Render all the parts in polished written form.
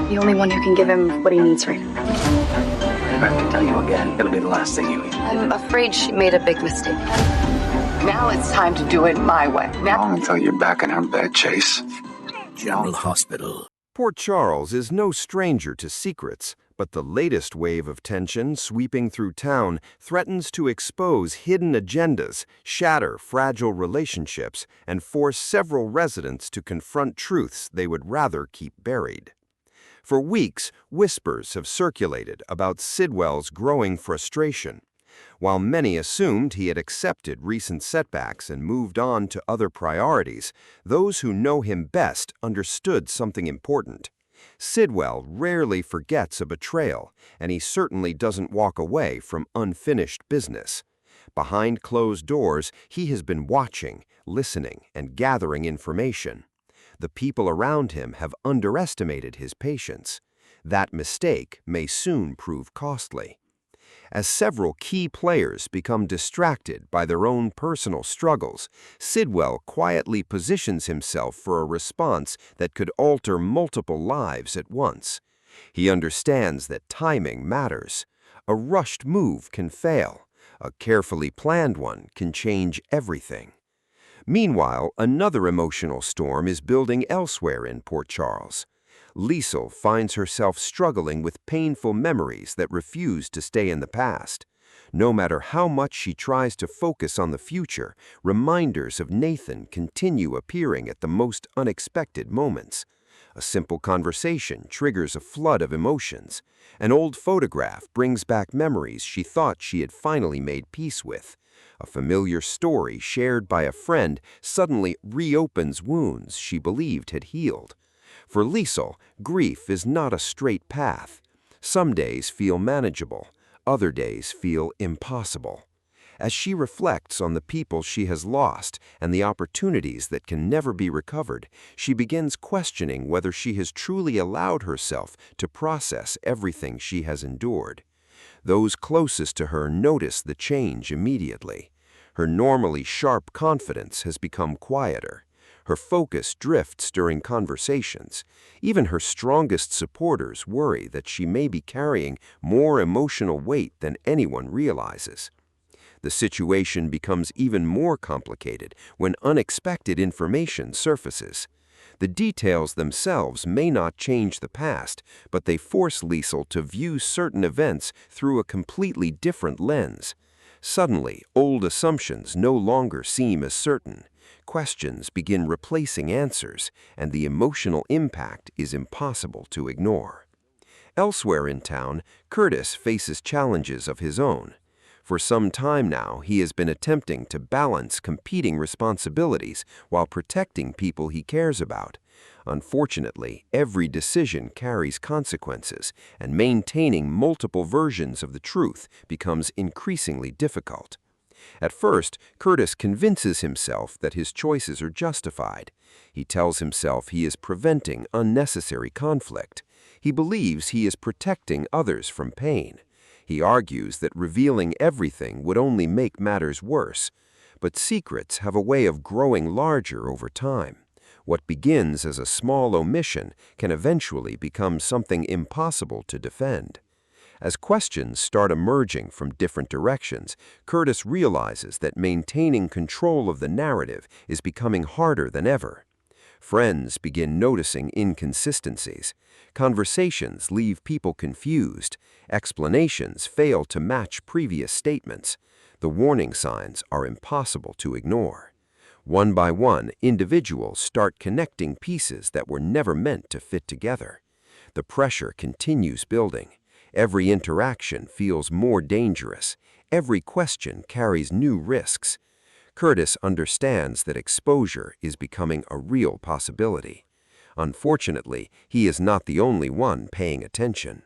The only one who can give him what he needs right now. If I have to tell you again, it'll be the last thing you eat. I'm afraid she made a big mistake. Now it's time to do it my way. Long until you're back in her bed, Chase. General Hospital. Port Charles is no stranger to secrets, but the latest wave of tension sweeping through town threatens to expose hidden agendas, shatter fragile relationships, and force several residents to confront truths they would rather keep buried. For weeks, whispers have circulated about Sidwell's growing frustration. While many assumed he had accepted recent setbacks and moved on to other priorities, those who know him best understood something important. Sidwell rarely forgets a betrayal, and he certainly doesn't walk away from unfinished business. Behind closed doors, he has been watching, listening, and gathering information. The people around him have underestimated his patience. That mistake may soon prove costly. As several key players become distracted by their own personal struggles, Sidwell quietly positions himself for a response that could alter multiple lives at once. He understands that timing matters. A rushed move can fail. A carefully planned one can change everything. Meanwhile, another emotional storm is building elsewhere in Port Charles. Liesl finds herself struggling with painful memories that refuse to stay in the past. No matter how much she tries to focus on the future, reminders of Nathan continue appearing at the most unexpected moments. A simple conversation triggers a flood of emotions. An old photograph brings back memories she thought she had finally made peace with. A familiar story shared by a friend suddenly reopens wounds she believed had healed. For Liesl, grief is not a straight path. Some days feel manageable, other days feel impossible. As she reflects on the people she has lost and the opportunities that can never be recovered, she begins questioning whether she has truly allowed herself to process everything she has endured. Those closest to her notice the change immediately. Her normally sharp confidence has become quieter. Her focus drifts during conversations. Even her strongest supporters worry that she may be carrying more emotional weight than anyone realizes. The situation becomes even more complicated when unexpected information surfaces. The details themselves may not change the past, but they force Liesl to view certain events through a completely different lens. Suddenly, old assumptions no longer seem as certain. Questions begin replacing answers, and the emotional impact is impossible to ignore. Elsewhere in town, Curtis faces challenges of his own. For some time now, he has been attempting to balance competing responsibilities while protecting people he cares about. Unfortunately, every decision carries consequences, and maintaining multiple versions of the truth becomes increasingly difficult. At first, Curtis convinces himself that his choices are justified. He tells himself he is preventing unnecessary conflict. He believes he is protecting others from pain. He argues that revealing everything would only make matters worse. But secrets have a way of growing larger over time. What begins as a small omission can eventually become something impossible to defend. As questions start emerging from different directions, Curtis realizes that maintaining control of the narrative is becoming harder than ever. Friends begin noticing inconsistencies. Conversations leave people confused. Explanations fail to match previous statements. The warning signs are impossible to ignore. One by one, individuals start connecting pieces that were never meant to fit together. The pressure continues building. Every interaction feels more dangerous. Every question carries new risks. Curtis understands that exposure is becoming a real possibility. Unfortunately, he is not the only one paying attention.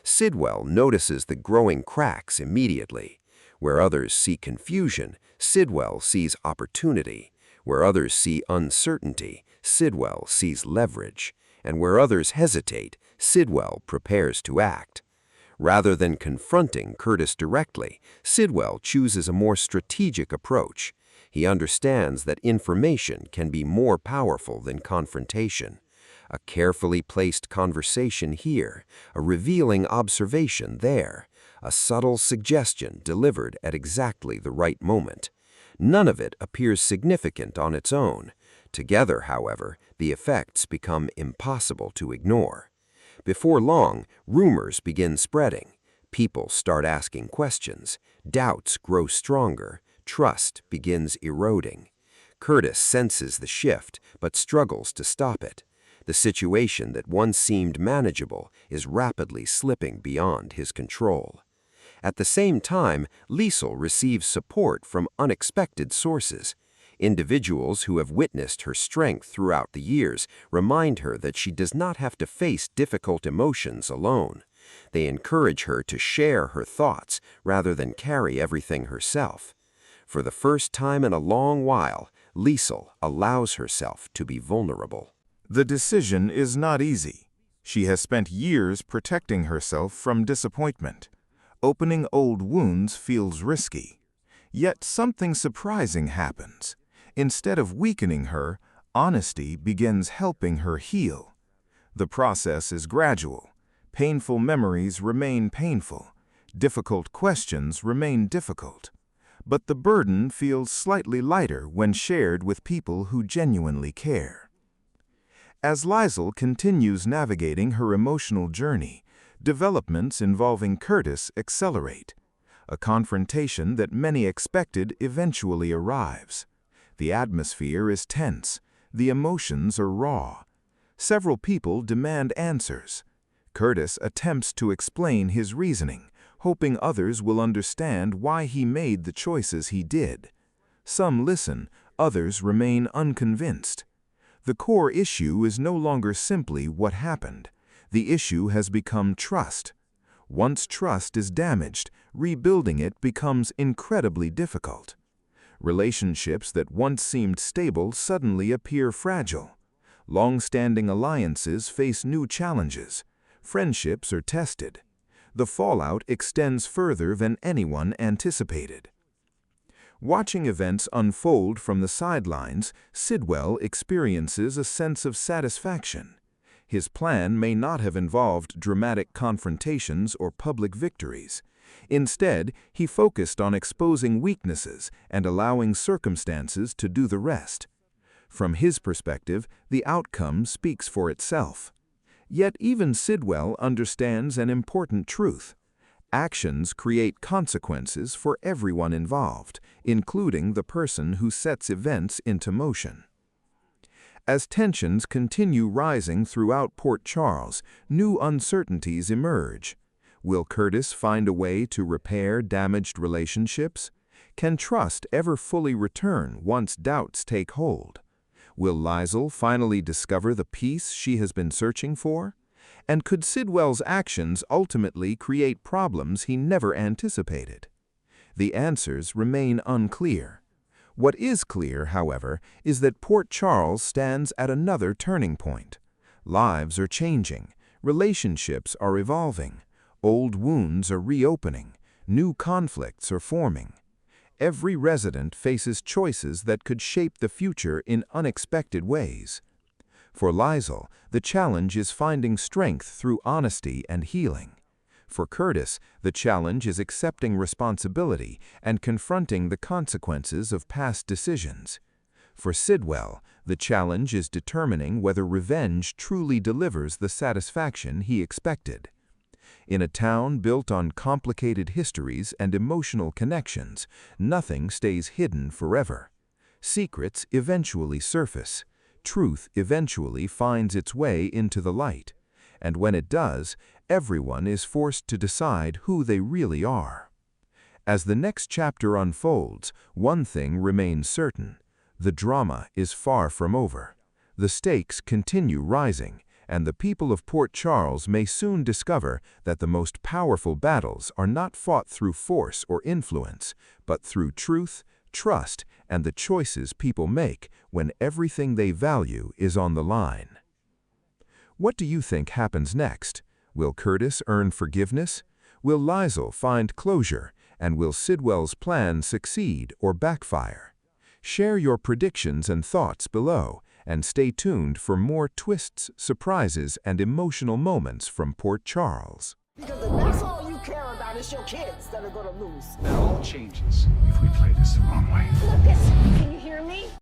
Sidwell notices the growing cracks immediately. Where others see confusion, Sidwell sees opportunity. Where others see uncertainty, Sidwell sees leverage. And where others hesitate, Sidwell prepares to act. Rather than confronting Curtis directly, Sidwell chooses a more strategic approach. He understands that information can be more powerful than confrontation. A carefully placed conversation here, a revealing observation there, a subtle suggestion delivered at exactly the right moment. None of it appears significant on its own. Together, however, the effects become impossible to ignore. Before long, rumors begin spreading. People start asking questions. Doubts grow stronger. Trust begins eroding. Curtis senses the shift, but struggles to stop it. The situation that once seemed manageable is rapidly slipping beyond his control. At the same time, Liesl receives support from unexpected sources. Individuals who have witnessed her strength throughout the years remind her that she does not have to face difficult emotions alone. They encourage her to share her thoughts rather than carry everything herself. For the first time in a long while, Liesl allows herself to be vulnerable. The decision is not easy. She has spent years protecting herself from disappointment. Opening old wounds feels risky. Yet something surprising happens. Instead of weakening her, honesty begins helping her heal. The process is gradual. Painful memories remain painful. Difficult questions remain difficult. But the burden feels slightly lighter when shared with people who genuinely care. As Liesl continues navigating her emotional journey, developments involving Curtis accelerate. A confrontation that many expected eventually arrives. The atmosphere is tense. The emotions are raw. Several people demand answers. Curtis attempts to explain his reasoning, hoping others will understand why he made the choices he did. Some listen, others remain unconvinced. The core issue is no longer simply what happened. The issue has become trust. Once trust is damaged, rebuilding it becomes incredibly difficult. Relationships that once seemed stable suddenly appear fragile. Long-standing alliances face new challenges. Friendships are tested. The fallout extends further than anyone anticipated. Watching events unfold from the sidelines, Sidwell experiences a sense of satisfaction. His plan may not have involved dramatic confrontations or public victories. Instead, he focused on exposing weaknesses and allowing circumstances to do the rest. From his perspective, the outcome speaks for itself. Yet even Sidwell understands an important truth. Actions create consequences for everyone involved, including the person who sets events into motion. As tensions continue rising throughout Port Charles, new uncertainties emerge. Will Curtis find a way to repair damaged relationships? Can trust ever fully return once doubts take hold? Will Liesl finally discover the peace she has been searching for? And could Sidwell's actions ultimately create problems he never anticipated? The answers remain unclear. What is clear, however, is that Port Charles stands at another turning point. Lives are changing, relationships are evolving, old wounds are reopening, new conflicts are forming. Every resident faces choices that could shape the future in unexpected ways. For Liesl, the challenge is finding strength through honesty and healing. For Curtis, the challenge is accepting responsibility and confronting the consequences of past decisions. For Sidwell, the challenge is determining whether revenge truly delivers the satisfaction he expected. In a town built on complicated histories and emotional connections, nothing stays hidden forever. Secrets eventually surface. Truth eventually finds its way into the light. And when it does, everyone is forced to decide who they really are. As the next chapter unfolds, one thing remains certain. The drama is far from over. The stakes continue rising, and the people of Port Charles may soon discover that the most powerful battles are not fought through force or influence, but through truth, trust, and the choices people make when everything they value is on the line. What do you think happens next? Will Curtis earn forgiveness? Will Liesl find closure? And will Sidwell's plan succeed or backfire? Share your predictions and thoughts below, and stay tuned for more twists, surprises, and emotional moments from Port Charles. Because that's all you care about is your kids that are gonna lose. It all changes if we play this the wrong way. Lucas, can you hear me?